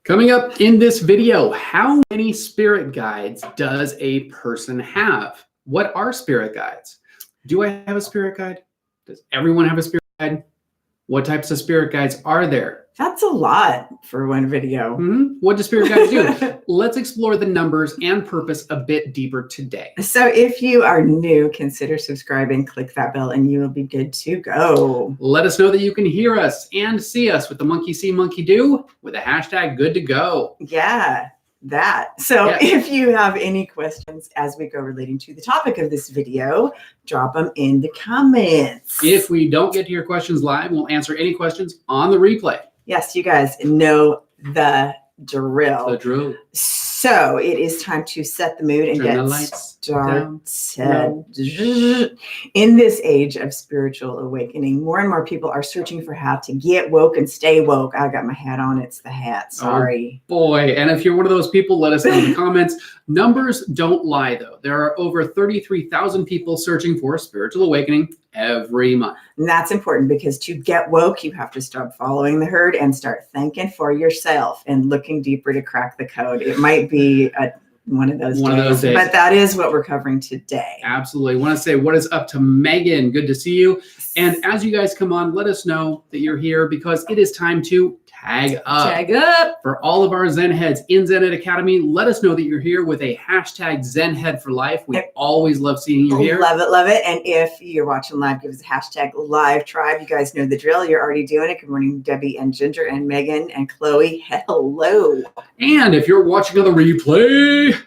Coming up in this video, how many spirit guides does a person have? What are spirit guides? Do I have a spirit guide? Does everyone have a spirit guide? What types of spirit guides are there? That's a lot for one video. What do spirit guides do? Let's explore the numbers and purpose a bit deeper today. So if you are new, consider subscribing, click that bell, and you will be good to go. Let us know that you can hear us and see us with the monkey see, monkey do with the hashtag good to go. Yeah, that. So if you have any questions as we go relating to the topic of this video, drop them in the comments. If we don't get to your questions live, we'll answer any questions on the replay. Yes, you guys know the drill. The drill. So it is time to set the mood and get started. In this age of spiritual awakening, more and more people are searching for how to get woke and stay woke. I got my hat on. It's the hat. Sorry. Oh boy. And if you're one of those people, let us know in the comments. Numbers don't lie, though. There are over 33,000 people searching for spiritual awakening every month. And that's important because to get woke, you have to stop following the herd and start thinking for yourself and looking deeper to crack the code. It might be one of those days, but that is what we're covering today. Absolutely. I want to say what is up to Megan. Good to see you. And as you guys come on, let us know that you're here because it is time to tag up. Tag up. For all of our Zen heads in Zen Ed Academy, let us know that you're here with a hashtag Zen Head for Life. We always love seeing you here. Love it, love it. And if you're watching live, give us a hashtag Live Tribe. You guys know the drill. You're already doing it. Good morning, Debbie and Ginger and Megan and Chloe. Hello. And if you're watching on the replay,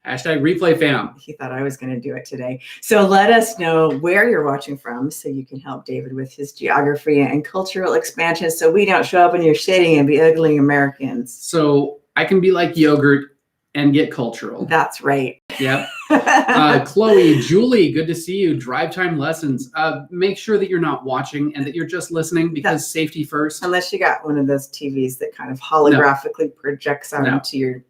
hashtag replay fam. He thought I was going to do it today. So let us know where you're watching from so you can help David with his geography and cultural expansion so we don't show up in your city and be ugly Americans. So I can be like yogurt and get cultural. That's right. Yep. Chloe, Julie, good to see you. Drive time lessons. Make sure that you're not watching and that you're just listening because safety first. Unless you got one of those TVs that kind of holographically projects out into your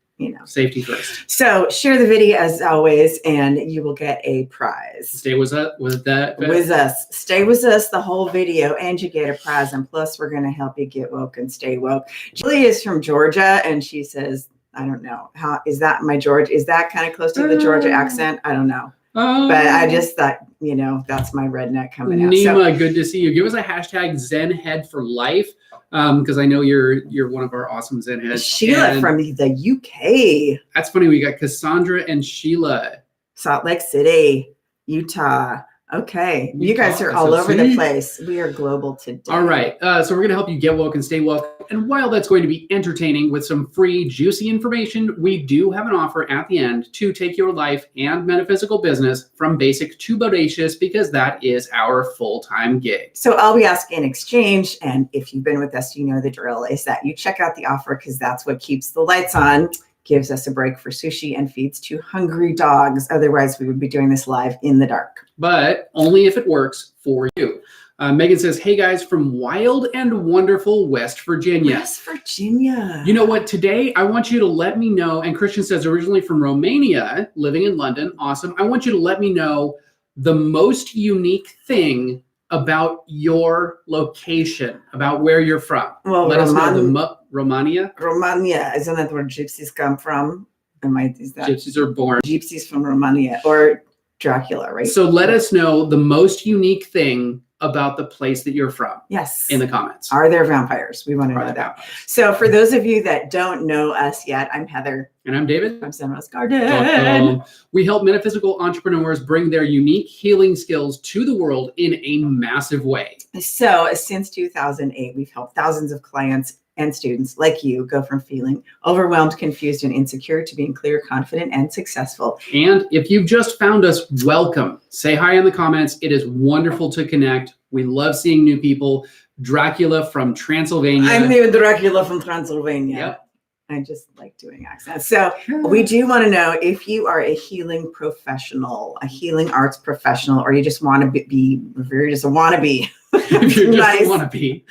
safety first. So share the video as always, and you will get a prize. Stay with us. With us. Stay with us the whole video, and you get a prize. And plus, we're going to help you get woke and stay woke. Julie is from Georgia, and she says, "I don't know how is that my Georgia? Is that kind of close to the Georgia accent? I don't know." But I just thought, that's my redneck coming out. Nima, good to see you. Give us a hashtag Zen Head for Life. Because I know you're one of our awesome Zen heads. Sheila from the UK. That's funny. We got Cassandra and Sheila. Salt Lake City, Utah. Okay. You guys are all over the place. We are global today. All right. So we're going to help you get woke and stay woke. And while that's going to be entertaining with some free, juicy information, we do have an offer at the end to take your life and metaphysical business from basic to bodacious because that is our full-time gig. So I'll be asking in exchange. And if you've been with us, you know the drill is that you check out the offer because that's what keeps the lights on. Gives us a break for sushi and feeds 2 hungry dogs. Otherwise, we would be doing this live in the dark. But only if it works for you. Megan says, hey guys, from wild and wonderful West Virginia. West Virginia. You know what? Today, I want you to let me know, and Christian says originally from Romania, living in London. Awesome. I want you to let me know the most unique thing about your location, about where you're from. Well, let us know Romania? Romania. Isn't that where gypsies come from? Gypsies are born. Gypsies from Romania or Dracula, right? So let us know the most unique thing about the place that you're from. Yes. In the comments. Are there vampires? We want to know that. Vampires? So for those of you that don't know us yet, I'm Heather. And I'm David. I'm Sun Rose Garden. We help metaphysical entrepreneurs bring their unique healing skills to the world in a massive way. So since 2008, we've helped thousands of clients and students like you go from feeling overwhelmed, confused, and insecure to being clear, confident, and successful. And if you've just found us, welcome. Say hi in the comments. It is wonderful to connect. We love seeing new people. Dracula from Transylvania. I'm the Dracula from Transylvania. Yep. I just like doing accents. So we do want to know if you are a healing professional, a healing arts professional, or you just want to be, if you're just a wannabe. If you just want to be.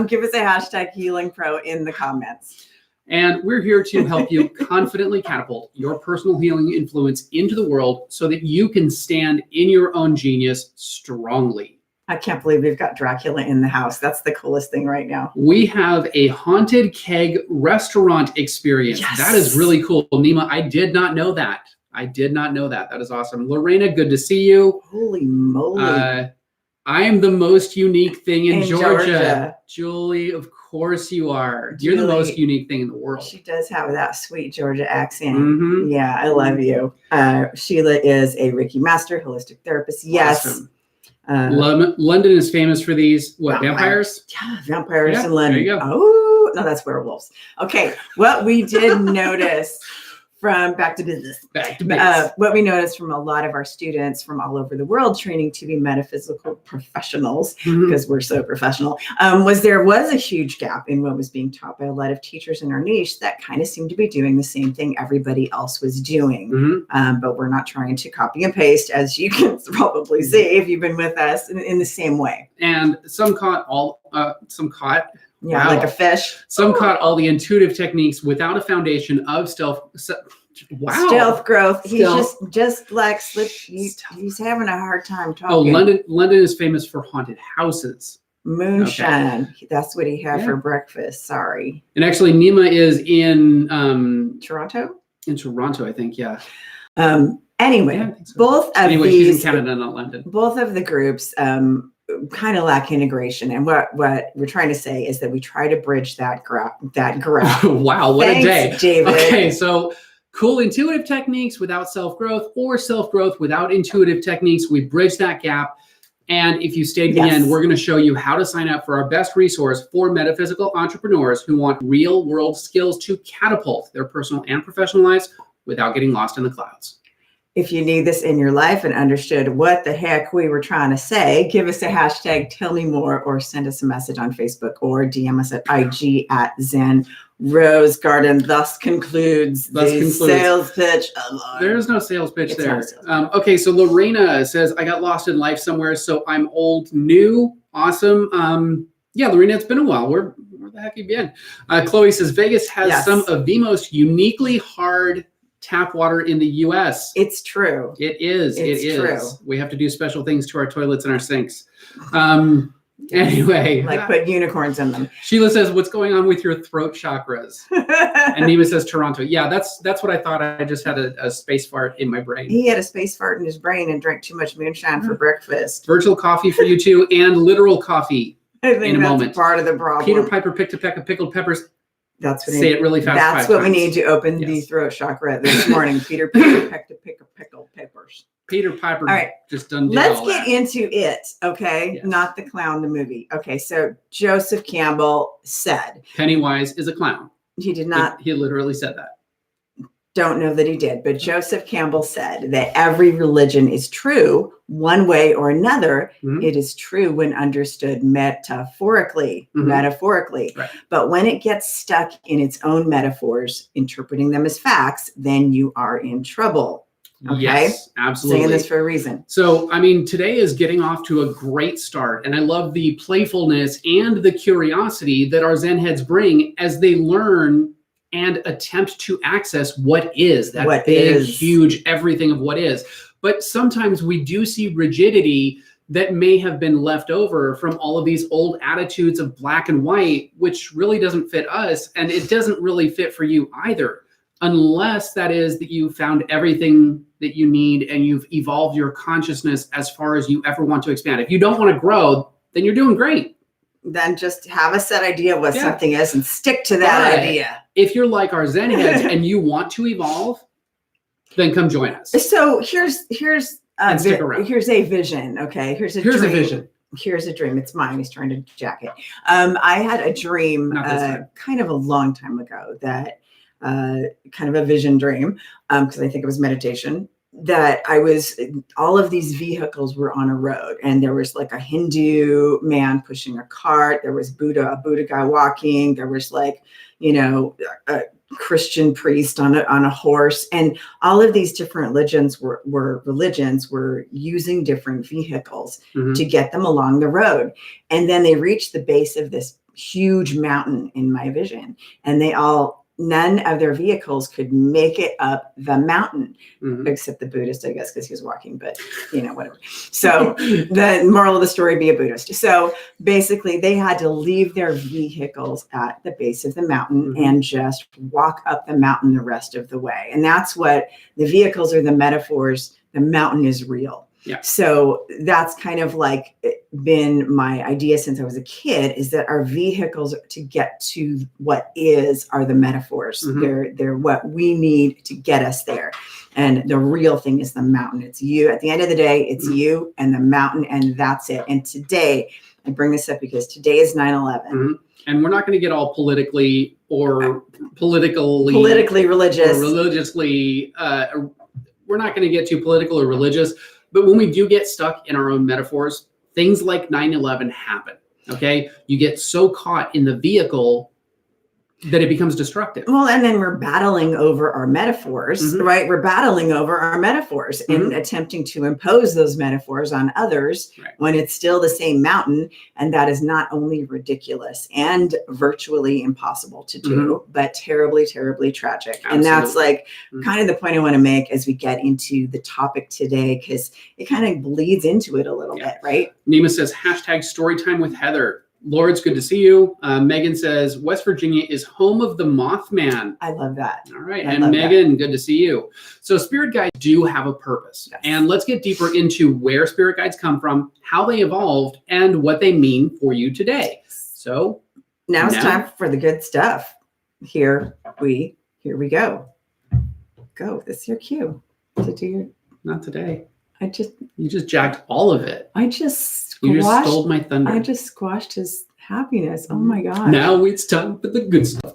Give us a hashtag healing pro in the comments. And we're here to help you confidently catapult your personal healing influence into the world so that you can stand in your own genius strongly. I can't believe we've got Dracula in the house. That's the coolest thing right now. We have a haunted keg restaurant experience. Yes. That is really cool. Nima, I did not know that. I did not know that. That is awesome. Lorena, good to see you. Holy moly. I am the most unique thing in Georgia. Georgia. Julie, of course you are. You're the most unique thing in the world. She does have that sweet Georgia accent. Mhm. Yeah, I love you. Sheila is a Reiki master, holistic therapist. Yes. Awesome. Uh, London is famous for these, what, vampires? Yeah, vampires Yeah, in London. there you go. Oh, no, that's werewolves. Okay, what we did notice from back to business. Back to base. What we noticed from a lot of our students from all over the world training to be metaphysical professionals, Mhm. because we're so professional, was there was a huge gap in what was being taught by a lot of teachers in our niche that kind of seemed to be doing the same thing everybody else was doing. Mhm. But we're not trying to copy and paste, as you can probably see if you've been with us in the same way. And some caught Yeah, Wow. like a fish. Some caught all the intuitive techniques without a foundation of stealth growth. He's Stealth. just like slip. He's having a hard time talking. Oh, London is famous for haunted houses. Moonshine. That's what he had Yeah. for breakfast. Sorry. And actually, Nima is in Toronto. Toronto, I think. Yeah. Anyway, Yeah, I think so. both of Anyway, these, she's in Canada, not London. both of the groups kind of lack integration. And what we're trying to say is that we try to bridge that gap. Wow, what Thanks, a day. David. Okay, so cool intuitive techniques without self-growth, or self-growth without intuitive techniques. We bridge that gap. And if you stay to the end, we're going to show you how to sign up for our best resource for metaphysical entrepreneurs who want real world skills to catapult their personal and professional lives without getting lost in the clouds. If you need this in your life and understood what the heck we were trying to say, give us a hashtag, tell me more, or send us a message on Facebook or DM us at IG at Zen Rose Garden. Thus concludes the sales pitch. There's no sales pitch It's there. not a sales pitch. Okay, so Lorena says, I got lost in life somewhere, so I'm old, new. Awesome. Yeah, Lorena, it's been a while. Where the heck have you been? Chloe says, Vegas has some of the most uniquely hard tap water in the U.S. It's true. It is. It's true. true. We have to do special things to our toilets and our sinks. Anyway. Like put unicorns in them. Sheila says, what's going on with your throat chakras? And Nima says, Toronto. Yeah, that's what I thought. I just had a space fart in my brain. He had a space fart in his brain and drank too much moonshine for breakfast. Virtual coffee for you too, and literal coffee. I think in a that's moment. part of the problem. Peter Piper picked a peck of pickled peppers. That's what Say it really fast. That's 5 what we times. need to open the Yes. throat chakra this morning. Peter Piper pecked a pick of pickled peppers. Peter Piper All right. just done. Let's get into it, okay? Yes. Not the clown, the movie. Okay, so Joseph Campbell said Pennywise is a clown. he did not. He literally said that. Don't know that he did, but Joseph Campbell said that every religion is true one way or another. Mhm. It is true when understood metaphorically, Mhm. Right. But when it gets stuck in its own metaphors, interpreting them as facts, then you are in trouble. Okay? Yes, absolutely. Saying this for a reason. So, I mean, today is getting off to a great start, and I love the playfulness and the curiosity that our Zen heads bring as they learn and attempt to access what is that What big, is. huge everything of what is. But sometimes we do see rigidity that may have been left over from all of these old attitudes of black and white, which really doesn't fit us, and it doesn't really fit for you either, unless that is that you found everything that you need and you've evolved your consciousness as far as you ever want to expand. If you don't want to grow, then you're doing great. Then just have a set idea of what Yeah. something is and stick to that But idea. if you're like our Zen heads and you want to evolve, then come join us. So here's And stick around. here's a vision. Okay, here's a Here's dream. a vision. Here's a dream. It's mine. He's trying to jack it. I had a dream Not this time. kind of a long time ago that kind of a vision dream because I think it was meditation that all of these vehicles were on a road and there was like a Hindu man pushing a cart. There was a Buddha guy walking. There was like, a Christian priest on a horse, and all of these different religions were using different vehicles Mhm. to get them along the road. And then they reached the base of this huge mountain in my vision, and they all none of their vehicles could make it up the mountain, Mhm. except the Buddhist, I guess, because he was walking, but whatever. So the moral of the story, be a Buddhist. So basically they had to leave their vehicles at the base of the mountain Mhm. and just walk up the mountain the rest of the way. And that's what the vehicles are, the metaphors. The mountain is real. Yeah. So that's kind of like been my idea since I was a kid, is that our vehicles to get to what is are the metaphors. Mhm. They're what we need to get us there. And the real thing is the mountain. It's you. At the end of the day, it's you and the mountain, and that's it. And today, I bring this up because today is 9/11. Mhm. And we're not going to get all politically religious. or religiously. We're not going to get too political or religious. But when we do get stuck in our own metaphors, things like 9/11 happen. Okay. You get so caught in the vehicle that it becomes destructive. Well, and then we're battling over our metaphors, right? We're battling over our metaphors and attempting to impose those metaphors on others when it's still the same mountain. And that is not only ridiculous and virtually impossible to do, but terribly, terribly tragic. Absolutely. And that's like kind of the point I want to make as we get into the topic today, because it kind of bleeds into it a little bit, right? Nima says, #storytime with Heather. Lord, it's good to see you. Megan says, West Virginia is home of the Mothman. I love that. All right. And Megan, good to see you. So spirit guides do have a purpose. Yes. And let's get deeper into where spirit guides come from, how they evolved, and what they mean for you today. So now it's time for the good stuff. Here we go. Go. This is your cue to do your... Not today. You just jacked all of it. You just stole my thunder. I just squashed his happiness. Oh my God. Now it's time for the good stuff.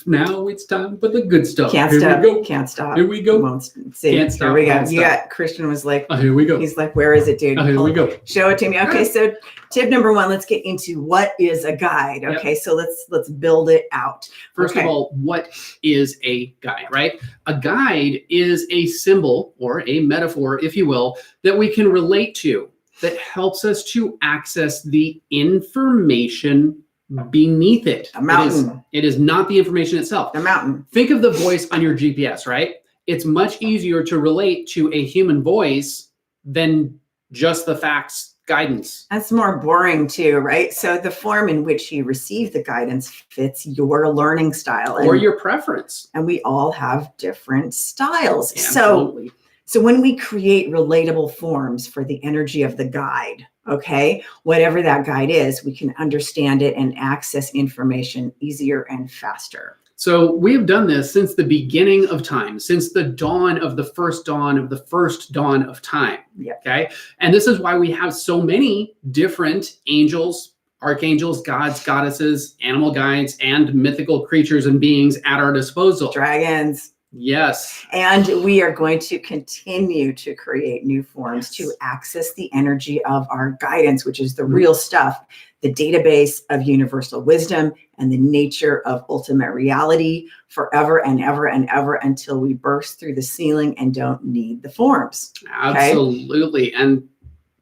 Now it's time for the good stuff. Can't Here stop. We go. Can't stop. Here we go. Won't see. Can't stop. Here we go. Can't You stop. got Christian was like, here we go. He's like, where is it, dude? Here we go. Show it to me. Okay, so tip number 1, let's get into what is a guide. Okay, so let's build it out. First of all, what is a guide, right? A guide is a symbol or a metaphor, if you will, that we can relate to, that helps us to access the information beneath it. A mountain. It is not the information itself. The mountain. Think of the voice on your GPS, right? It's much easier to relate to a human voice than just the facts guidance. That's more boring too, right? So the form in which you receive the guidance fits your learning style or your preference. And we all have different styles. Absolutely. So when we create relatable forms for the energy of the guide, okay, whatever that guide is, we can understand it and access information easier and faster. So we have done this since the beginning of time, since the dawn of the first dawn of the first dawn of time. Yeah. Okay. And this is why we have so many different angels, archangels, gods, goddesses, animal guides, and mythical creatures and beings at our disposal. Dragons. Yes. And we are going to continue to create new forms to access the energy of our guidance, which is the real stuff, the database of universal wisdom and the nature of ultimate reality forever and ever and ever until we burst through the ceiling and don't need the forms. Okay? Absolutely. And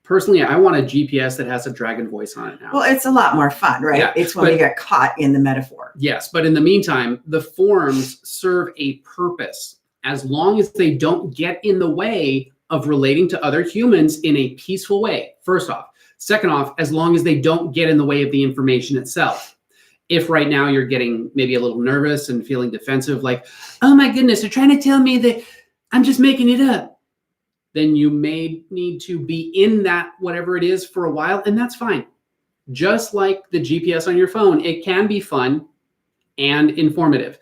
personally, I want a GPS that has a dragon voice on it now. Well, it's a lot more fun, right? Yeah, it's when we get caught in the metaphor. Yes, but in the meantime, the forms serve a purpose as long as they don't get in the way of relating to other humans in a peaceful way, first off. Second off, as long as they don't get in the way of the information itself. If right now you're getting maybe a little nervous and feeling defensive, like, oh my goodness, they're trying to tell me that I'm just making it up, then you may need to be in that whatever it is for a while, and that's fine. Just like the GPS on your phone, it can be fun and informative.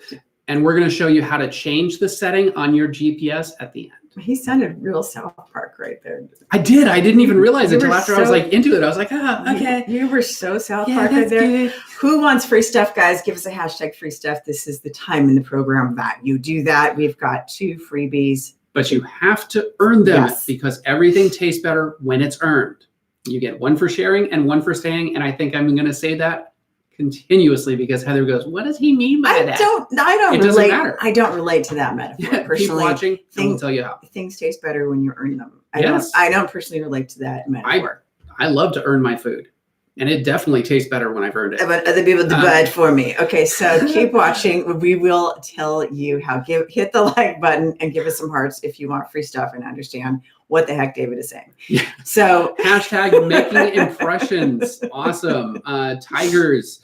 And we're going to show you how to change the setting on your GPS at the end. He sounded real South Park right there. I did. I didn't even realize it until after I was like into it. I was like, okay. You were so South Park right there. Good. Who wants free stuff, guys? Give us a hashtag free stuff. This is the time in the program that you do that. We've got 2 freebies. But you have to earn them because everything tastes better when it's earned. You get 1 for sharing and 1 for staying. And I think I'm going to say that continuously because Heather goes, what does he mean by that? I don't it relate. Doesn't matter. I don't relate to that metaphor. Personally, keep watching and we'll tell you how. Things taste better when you earn them. I don't personally relate to that metaphor. I love to earn my food. And it definitely tastes better when I've earned it. But other people do it for me. Okay, so keep watching. We will tell you how. Hit the like button and give us some hearts if you want free stuff and understand what the heck David is saying. Yeah. So hashtag making impressions. Awesome. Tigers.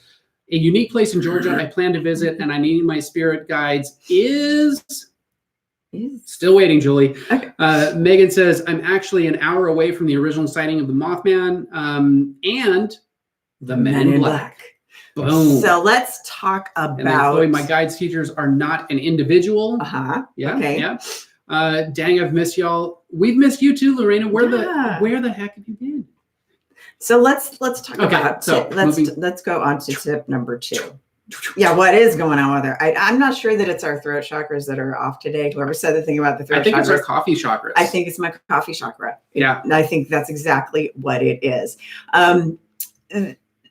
A unique place in Georgia I plan to visit and I need my spirit guides is still waiting, Julie. Okay. Megan says, I'm actually an hour away from the original sighting of the Mothman and the Men in Black. Boom. So let's talk about. And then, Chloe, my guides teachers are not an individual. Yeah. Okay. Yeah. Dang, I've missed y'all. We've missed you too, Lorena. Where the heck have you been? So let's talk about. So let's go on to tip number 2. Yeah, what is going on with her? I'm not sure that it's our throat chakras that are off today. Whoever said the thing about the throat chakras. I think it's our coffee chakras. I think it's my coffee chakra. Yeah. I think that's exactly what it is.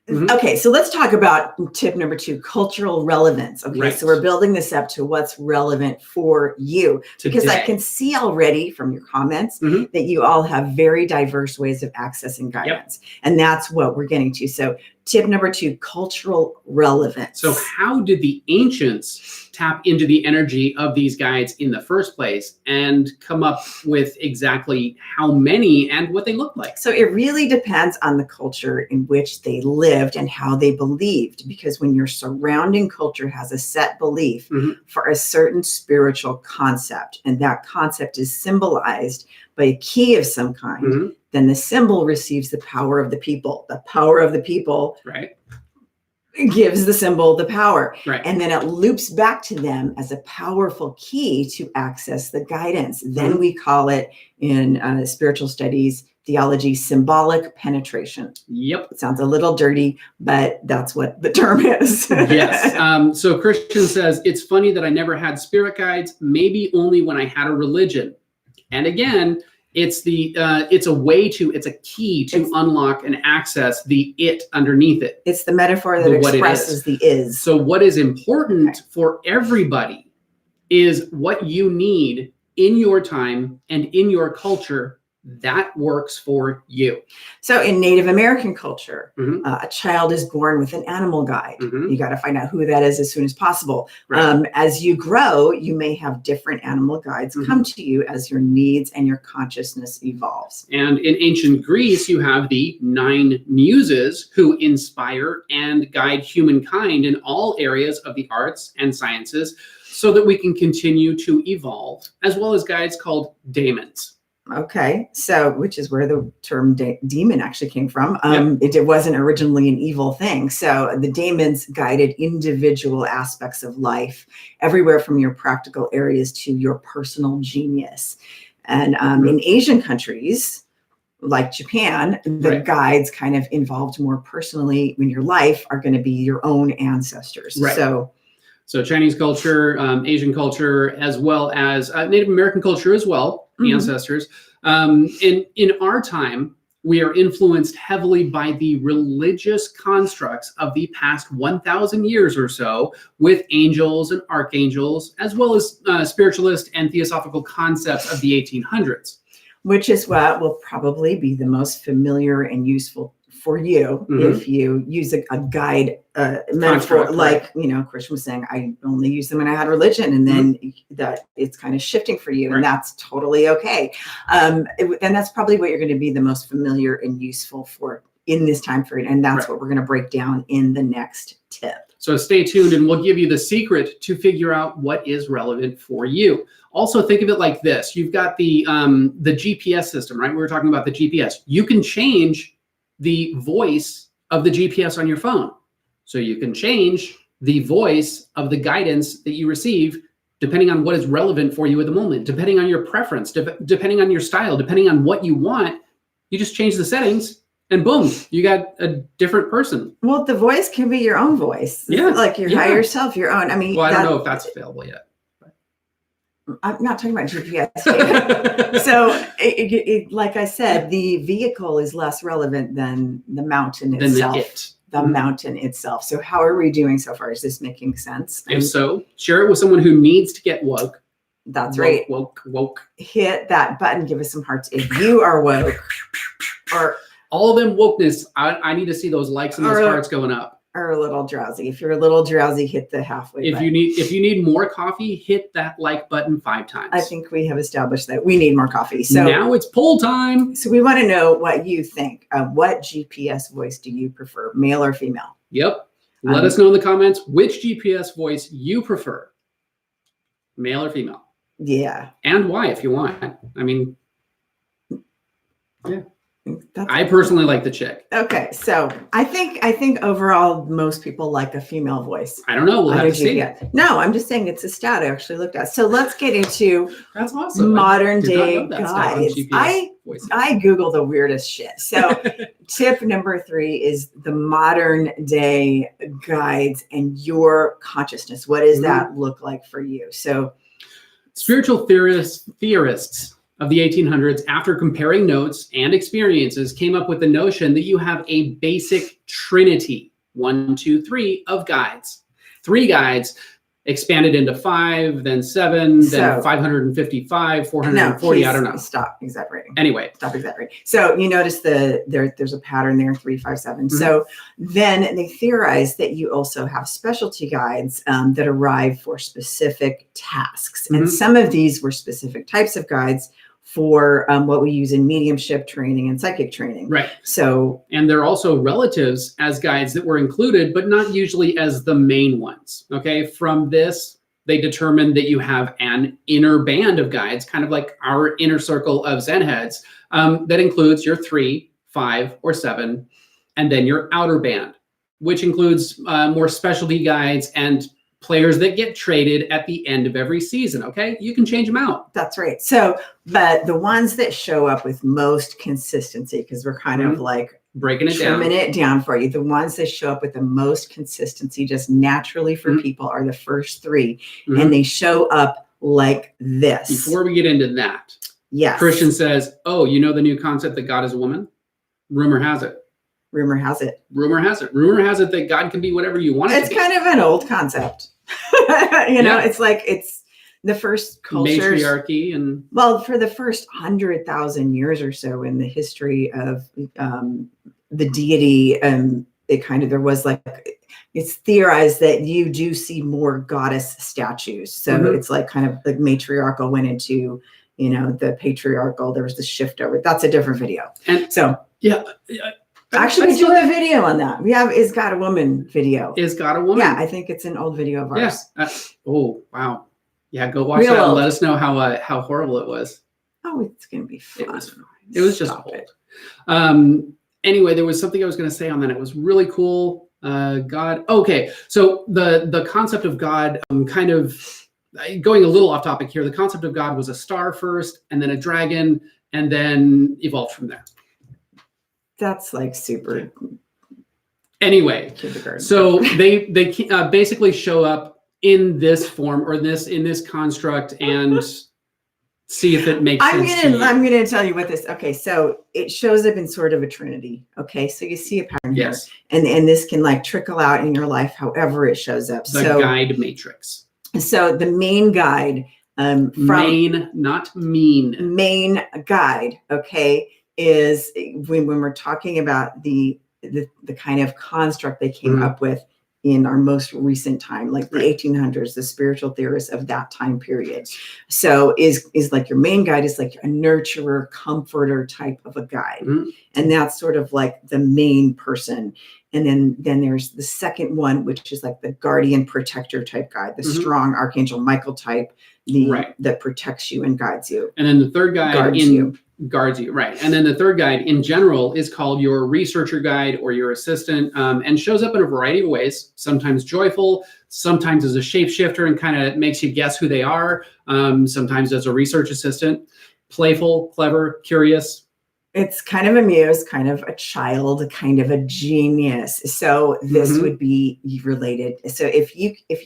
Okay, so let's talk about tip number 2, cultural relevance. Okay, right. So we're building this up to what's relevant for you. Today. Because I can see already from your comments that you all have very diverse ways of accessing guidance. Yep. And that's what we're getting to. So tip number 2, cultural relevance. So how did the ancients tap into the energy of these guides in the first place and come up with exactly how many and what they look like? So it really depends on the culture in which they lived and how they believed, because when your surrounding culture has a set belief for a certain spiritual concept, and that concept is symbolized by a key of some kind, then the symbol receives the power of the people. The power of the people gives the symbol the power. Right. And then it loops back to them as a powerful key to access the guidance. Then we call it in spiritual studies, theology, symbolic penetration. Yep. It sounds a little dirty, but that's what the term is. Yes. So Christian says, it's funny that I never had spirit guides, maybe only when I had a religion. And again, it's a key to unlock and access the it underneath it. It's the metaphor that expresses the is. So what is important for everybody is what you need in your time and in your culture that works for you. So in Native American culture, a child is born with an animal guide. You got to find out who that is as soon as possible. Right. As you grow, you may have different animal guides come to you as your needs and your consciousness evolves. And in ancient Greece, you have the 9 muses who inspire and guide humankind in all areas of the arts and sciences so that we can continue to evolve, as well as guides called daemons. Okay, so which is where the term demon actually came from. It wasn't originally an evil thing. So the daemons guided individual aspects of life, everywhere from your practical areas to your personal genius. And in Asian countries, like Japan, the guides kind of involved more personally in your life are going to be your own ancestors. Right. So Chinese culture, Asian culture, as well as Native American culture as well, ancestors. In our time, we are influenced heavily by the religious constructs of the past 1,000 years or so with angels and archangels, as well as spiritualist and theosophical concepts of the 1800s. Which is what will probably be the most familiar and useful for you if you use a guide metaphor, like Christian was saying, I only use them when I had religion, and then that it's kind of shifting for you, and that's totally okay. And that's probably what you're going to be the most familiar and useful for in this time period, and that's what we're going to break down in the next tip. So stay tuned, and we'll give you the secret to figure out what is relevant for you. Also, think of it like this: you've got the GPS system, right? We were talking about the GPS. You can change the voice of the GPS on your phone. So you can change the voice of the guidance that you receive depending on what is relevant for you at the moment, depending on your preference, depending on your style, depending on what you want. You just change the settings and boom, you got a different person. Well, the voice can be your own voice. Yeah. Like your higher self, your own. I mean, well, I don't know if that's available yet. I'm not talking about GPS. So, like I said, the vehicle is less relevant than the mountain itself. The mountain itself. So, how are we doing so far? Is this making sense? If so, share it with someone who needs to get woke. That's right. Woke. Hit that button. Give us some hearts if you are woke, or All of them wokeness. I need to see those likes and those Or- hearts going up. Or a little drowsy. If you're a little drowsy, hit the halfway button. If you need more coffee, hit that like button 5 times. I think we have established that we need more coffee. So now it's poll time. So we want to know what you think. What GPS voice do you prefer, male or female? Yep. Let us know in the comments which GPS voice you prefer, male or female. Yeah. And why, if you want. I mean, yeah. That's I personally like the chick. okay. So I think overall most people like a female voice. I don't know. We'll have to see. No, I'm just saying it's a stat I actually looked at. So let's get into That's awesome. modern day guides. I Google the weirdest shit. So tip number 3 is the modern day guides and your consciousness. What does that look like for you? So spiritual theorists of the 1800s, after comparing notes and experiences, came up with the notion that you have a basic trinity, 1, 2, 3 of guides. 3 guides expanded into 5, then 7, then 555, 440. I don't know. Stop exaggerating. Anyway, stop exaggerating. So you notice there's a pattern there, 3, 5, 7. So then they theorize that you also have specialty guides that arrive for specific tasks, and some of these were specific types of guides for what we use in mediumship training and psychic training. Right. So, and they're also relatives as guides that were included, but not usually as the main ones. Okay. From this, they determined that you have an inner band of guides, kind of like our inner circle of Zen heads, that includes your 3, 5, or 7, and then your outer band, which includes more specialty guides and players that get traded at the end of every season. Okay. You can change them out. That's right. So, but the ones that show up with most consistency, because we're kind of like breaking it trimming it down for you. The ones that show up with the most consistency just naturally for people are the first 3. And they show up like this. Before we get into that, yes. Christian says, oh, you know the new concept that God is a woman? Rumor has it. Rumor has it. Rumor has it. Rumor has it that God can be whatever you want it to be. It's kind of an old concept. It's like it's the first cultures. Matriarchy and for the first 100,000 years or so in the history of the deity, there was it's theorized that you do see more goddess statues. So it's like kind of like matriarchal went into the patriarchal. There was the shift over. That's a different video. And so actually, we do a video on that. We have Is God a Woman video. Is God a Woman? Yeah, I think it's an old video of ours. Yeah. Oh, wow. Yeah, go watch that and let us know how horrible it was. Oh, it's going to be fun. It was fine. It was just old. Anyway, there was something I was going to say on that. It was really cool. God. Okay. So the concept of God, kind of going a little off topic here. The concept of God was a star first, and then a dragon, and then evolved from there. That's like super. Anyway, so they basically show up in this form or in this construct and see if it makes sense. I'm gonna tell you what this. Okay, so it shows up in sort of a trinity. Okay, so you see a pattern here, and this can like trickle out in your life however it shows up. The guide matrix. So the main guide, main, not mean. Main guide. Okay. Is when we're talking about the kind of construct they came up with in our most recent time, like the 1800s, the spiritual theorists of that time period. So is like your main guide is like a nurturer, comforter type of a guide. And that's sort of like the main person. And then there's the second one, which is like the guardian protector type guide, the strong Archangel Michael type, that protects you and guides you. And then the third guide guards you, right? And then the third guide in general is called your researcher guide or your assistant, and shows up in a variety of ways. Sometimes joyful, sometimes as a shapeshifter and kind of makes you guess who they are. Sometimes as a research assistant, playful, clever, curious. It's kind of a muse, kind of a child, kind of a genius. So this would be related. So if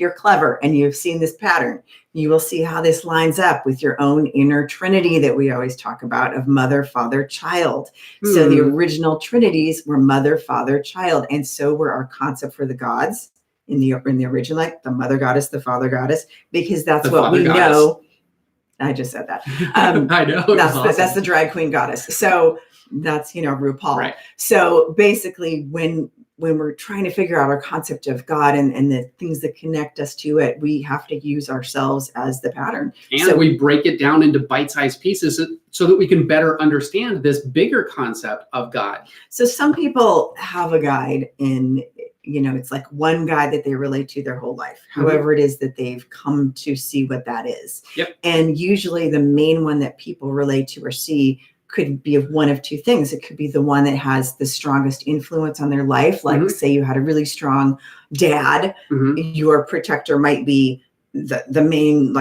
you're clever and you've seen this pattern, you will see how this lines up with your own inner trinity that we always talk about of mother, father, child. So the original trinities were mother, father, child, and so were our concept for the gods in the original, like the mother goddess, the father goddess, because that's what we know. I just said that. I know. That's the drag queen goddess. So That's, RuPaul. Right. So basically when we're trying to figure out our concept of God and the things that connect us to it, we have to use ourselves as the pattern. And so we break it down into bite-sized pieces so that we can better understand this bigger concept of God. So some people have a guide in, it's like one guide that they relate to their whole life, however it is that they've come to see what that is. Yep. And usually the main one that people relate to or see could be of one of two things. It could be the one that has the strongest influence on their life. Like say you had a really strong dad, your protector might be the main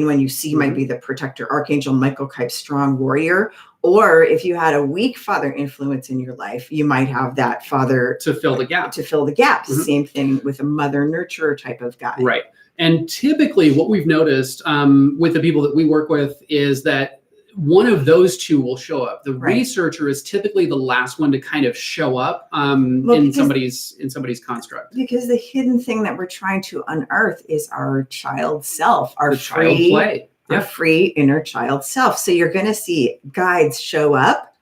one you see might be the protector, Archangel Michael type strong warrior. Or if you had a weak father influence in your life, you might have that father to fill the gap. Same thing with a mother nurturer type of guy. Right. And typically what we've noticed with the people that we work with is that one of those two will show up. The researcher is typically the last one to kind of show up in somebody's construct. Because the hidden thing that we're trying to unearth is our child self, our free play. Our free inner child self. So you're going to see guides show up.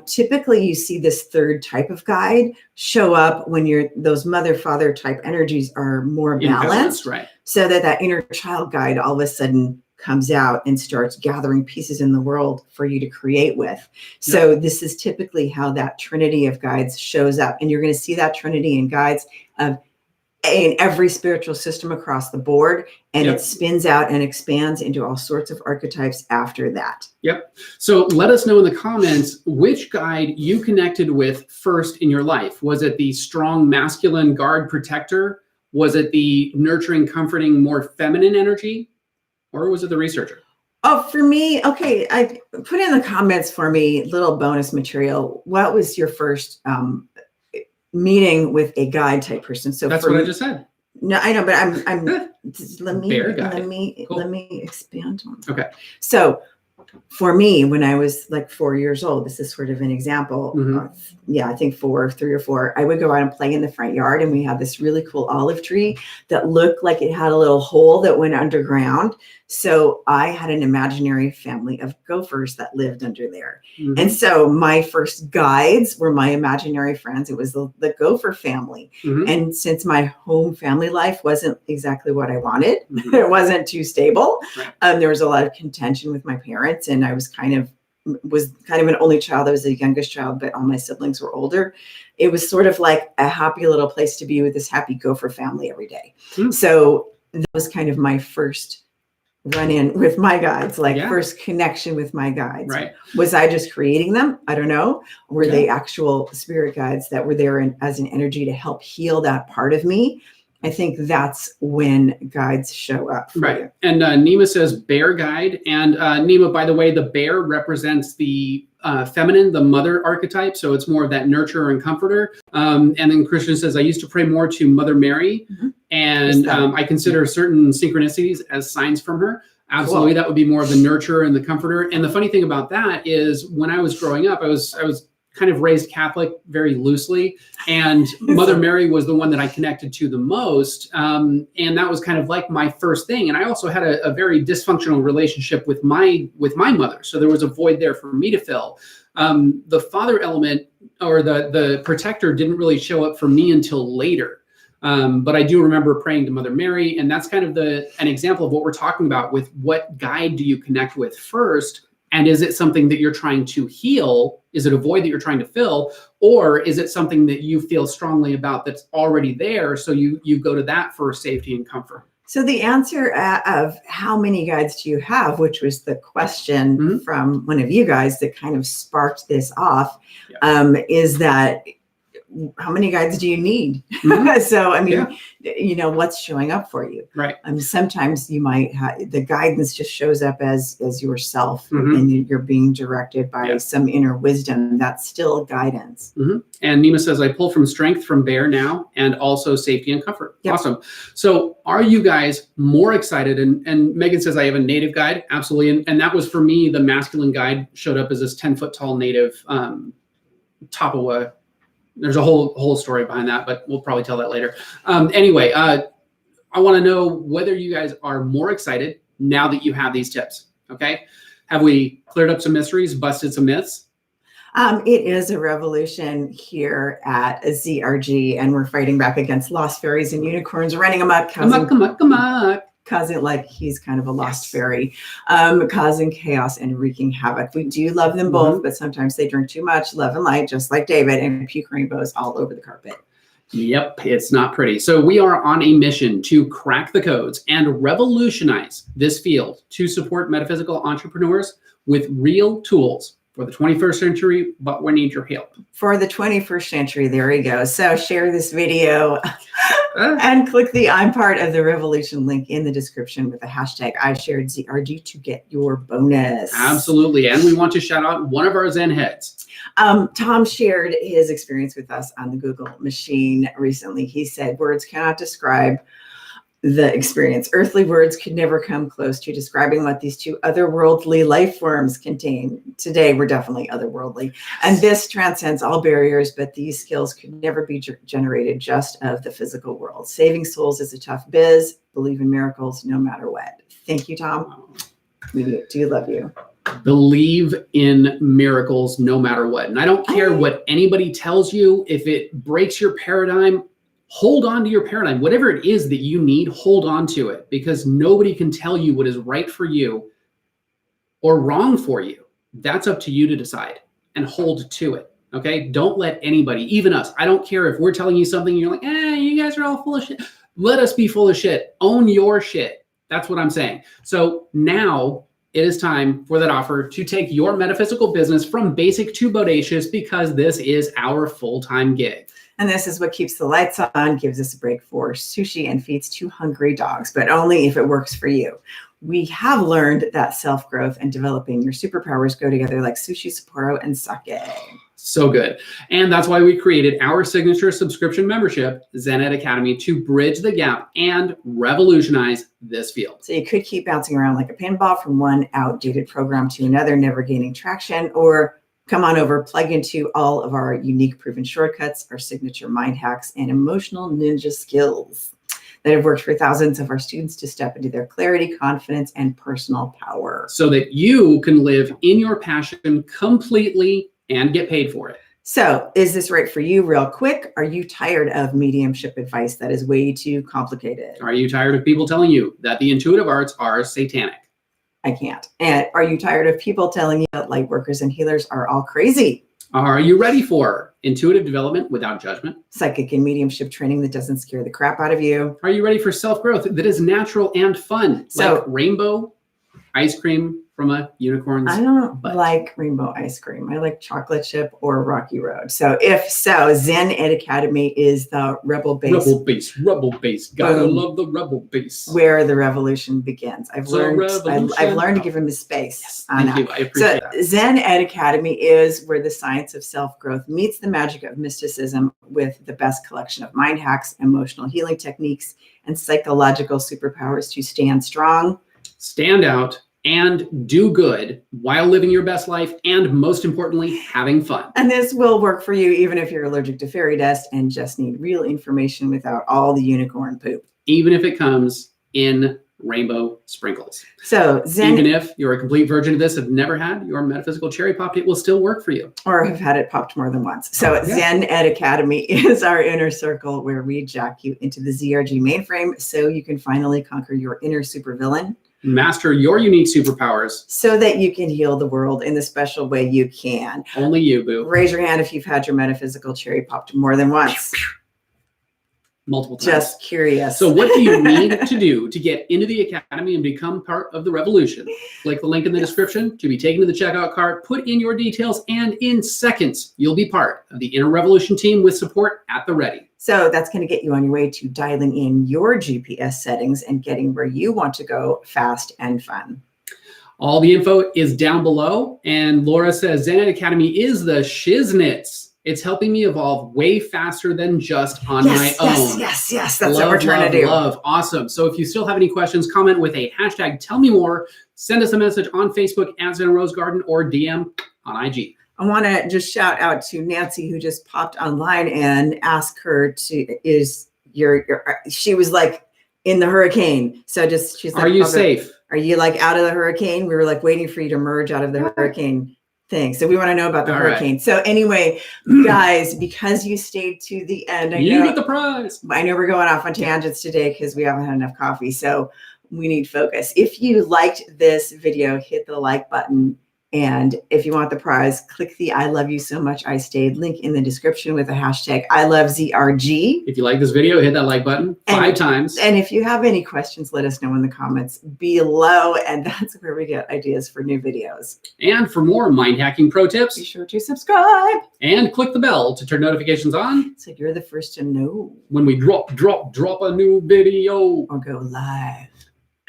Typically you see this third type of guide show up when those mother father type energies are more balanced, right? So that inner child guide all of a sudden comes out and starts gathering pieces in the world for you to create with. So this is typically how that trinity of guides shows up. And you're going to see that trinity in guides in every spiritual system across the board. And it spins out and expands into all sorts of archetypes after that. Yep. So let us know in the comments which guide you connected with first in your life. Was it the strong masculine guard protector? Was it the nurturing, comforting, more feminine energy? Or was it the researcher? Oh, for me, okay. I put in the comments for me little bonus material. What was your first meeting with a guide type person? So that's what I just said. No, I know, but I'm let me expand on that. Okay. So for me, when I was like 4 years old, this is sort of an example. I think 3 or 4, I would go out and play in the front yard, and we had this really cool olive tree that looked like it had a little hole that went underground. So I had an imaginary family of gophers that lived under there. And so my first guides were my imaginary friends. It was the gopher family. And since my home family life wasn't exactly what I wanted, it wasn't too stable. There was a lot of contention with my parents, and I was kind of an only child. I was the youngest child, but all my siblings were older. It was sort of like a happy little place to be with this happy gopher family every day. So that was kind of my first run-in with my guides, first connection with my guides. Right. Was I just creating them? I don't know. Were they actual spirit guides that were there as an energy to help heal that part of me? I think that's when guides show up. Right. And Nima says bear guide. And Nima, by the way, the bear represents the feminine, the mother archetype. So it's more of that nurturer and comforter. And then Christian says, I used to pray more to Mother Mary. And I consider certain synchronicities as signs from her. Absolutely. Cool. That would be more of the nurturer and the comforter. And the funny thing about that is when I was growing up, I was kind of raised Catholic very loosely, and Mother Mary was the one that I connected to the most. And that was kind of like my first thing. And I also had a very dysfunctional relationship with my mother. So there was a void there for me to fill. The father element or the protector didn't really show up for me until later. But I do remember praying to Mother Mary, and that's kind of an example of what we're talking about with what guide do you connect with first. And is it something that you're trying to heal? Is it a void that you're trying to fill? Or is it something that you feel strongly about that's already there? So you go to that for safety and comfort. So the answer of how many guides do you have, which was the question from one of you guys that kind of sparked this off, is that how many guides do you need? So, I mean, what's showing up for you? Right. Sometimes you might have the guidance just shows up as yourself and you're being directed by some inner wisdom. That's still guidance. And Nima says, I pull from strength from bear now and also safety and comfort. Awesome. So are you guys more excited? And Megan says, I have a native guide. Absolutely. And that was for me, the masculine guide showed up as this 10-foot tall native Tapawa. There's a whole story behind that, but we'll probably tell that later. Anyway, I want to know whether you guys are more excited now that you have these tips. Okay. Have we cleared up some mysteries, busted some myths? It is a revolution here at ZRG, and we're fighting back against lost fairies and unicorns running amok, causing like he's kind of a lost fairy, causing chaos and wreaking havoc. We do love them both, but sometimes they drink too much love and light, just like David, and puke rainbows all over the carpet. Yep, it's not pretty. So we are on a mission to crack the codes and revolutionize this field to support metaphysical entrepreneurs with real tools for the 21st century, but we need your help. For the 21st century, there we go. So share this video and click the I'm part of the revolution link in the description with the hashtag I shared ZRG to get your bonus. Absolutely. And we want to shout out one of our Zen heads. Tom shared his experience with us on the Google machine recently. He said, words cannot describe the experience. Earthly words could never come close to describing what these two otherworldly life forms contain. Today, we're definitely otherworldly. And this transcends all barriers, but these skills could never be generated just of the physical world. Saving souls is a tough biz. Believe in miracles no matter what. Thank you, Tom. We do love you. Believe in miracles no matter what. And I don't care what anybody tells you. If it breaks your paradigm, hold on to your paradigm. Whatever it is that you need, hold on to it, because nobody can tell you what is right for you or wrong for you. That's up to you to decide, and hold to it. Okay? Don't let anybody, even us. I don't care if we're telling you something and you're like, you guys are all full of shit. Let us be full of shit. Own your shit. That's what I'm saying. So now it is time for that offer to take your metaphysical business from basic to bodacious, because this is our full-time gig. And this is what keeps the lights on, gives us a break for sushi, and feeds two hungry dogs, but only if it works for you. We have learned that self-growth and developing your superpowers go together like sushi, Sapporo, and sake. So good. And that's why we created our signature subscription membership, Zen.Ed Academy, to bridge the gap and revolutionize this field. So you could keep bouncing around like a pinball from one outdated program to another, never gaining traction, or come on over, plug into all of our unique proven shortcuts, our signature mind hacks, and emotional ninja skills that have worked for thousands of our students to step into their clarity, confidence, and personal power. So that you can live in your passion completely and get paid for it. So is this right for you? Real quick, are you tired of mediumship advice that is way too complicated? Are you tired of people telling you that the intuitive arts are satanic? I can't. And are you tired of people telling you that light workers and healers are all crazy? Are you ready for intuitive development without judgment? Psychic and mediumship training that doesn't scare the crap out of you? Are you ready for self-growth that is natural and fun, like rainbow ice cream from a unicorn's I don't butt? like rainbow ice cream. I like chocolate chip or Rocky Road. So if so, Zen.Ed Academy is the rebel base. Rebel base. Gotta love the rebel base. Where the revolution begins. I've learned to give him his space. Yes, thank you. I appreciate that. Zen.Ed Academy is where the science of self-growth meets the magic of mysticism with the best collection of mind hacks, emotional healing techniques, and psychological superpowers to stand strong, stand out, and do good while living your best life, and most importantly, having fun. And this will work for you even if you're allergic to fairy dust and just need real information without all the unicorn poop. Even if it comes in rainbow sprinkles. So even if you're a complete virgin of this, have never had your metaphysical cherry popped, it will still work for you. Or have had it popped more than once. So Zen.Ed Academy is our inner circle where we jack you into the ZRG mainframe so you can finally conquer your inner supervillain. Master your unique superpowers so that you can heal the world in the special way you can. Only you, boo. Raise your hand if you've had your metaphysical cherry popped more than once. Multiple times. Just curious. So what do you need to do to get into the academy and become part of the revolution? Click the link in the description to be taken to the checkout cart, put in your details, and in seconds, you'll be part of the Inner Revolution team with support at the ready. So that's going to get you on your way to dialing in your GPS settings and getting where you want to go fast and fun. All the info is down below. And Laura says, Zen.Ed Academy is the shiznits. It's helping me evolve way faster than just on my own. Yes. That's what we're trying to do. Love. Awesome. So if you still have any questions, comment with a hashtag tell me more. Send us a message on Facebook at Zen Rose Garden or DM on IG. I want to just shout out to Nancy, who just popped online and asked her to, she was like in the hurricane. So she's like, are you safe? Are you like out of the hurricane? We were like waiting for you to merge out of the hurricane. thing. So we want to know about the All right. hurricane. So anyway, guys, because you stayed to the end, You get the prize. I know we're going off on tangents today because we haven't had enough coffee. So we need focus. If you liked this video, hit the like button. And if you want the prize, click the I love you so much I stayed link in the description with the hashtag I love ZRG. If you like this video, hit that like button 5 times. And if you have any questions, let us know in the comments below. And that's where we get ideas for new videos. And for more mind hacking pro tips, Be sure to subscribe. And click the bell to turn notifications on. So you're the first to know when we drop a new video. Or go live.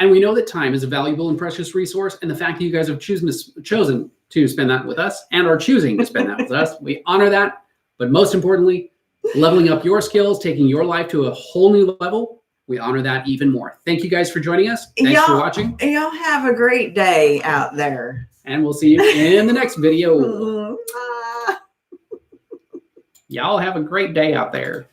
And we know that time is a valuable and precious resource. And the fact that you guys have chosen to spend that with us and are choosing to spend that with us, we honor that. But most importantly, leveling up your skills, taking your life to a whole new level, we honor that even more. Thank you guys for joining us. Thanks for watching. Y'all have a great day out there. And we'll see you in the next video. Y'all have a great day out there.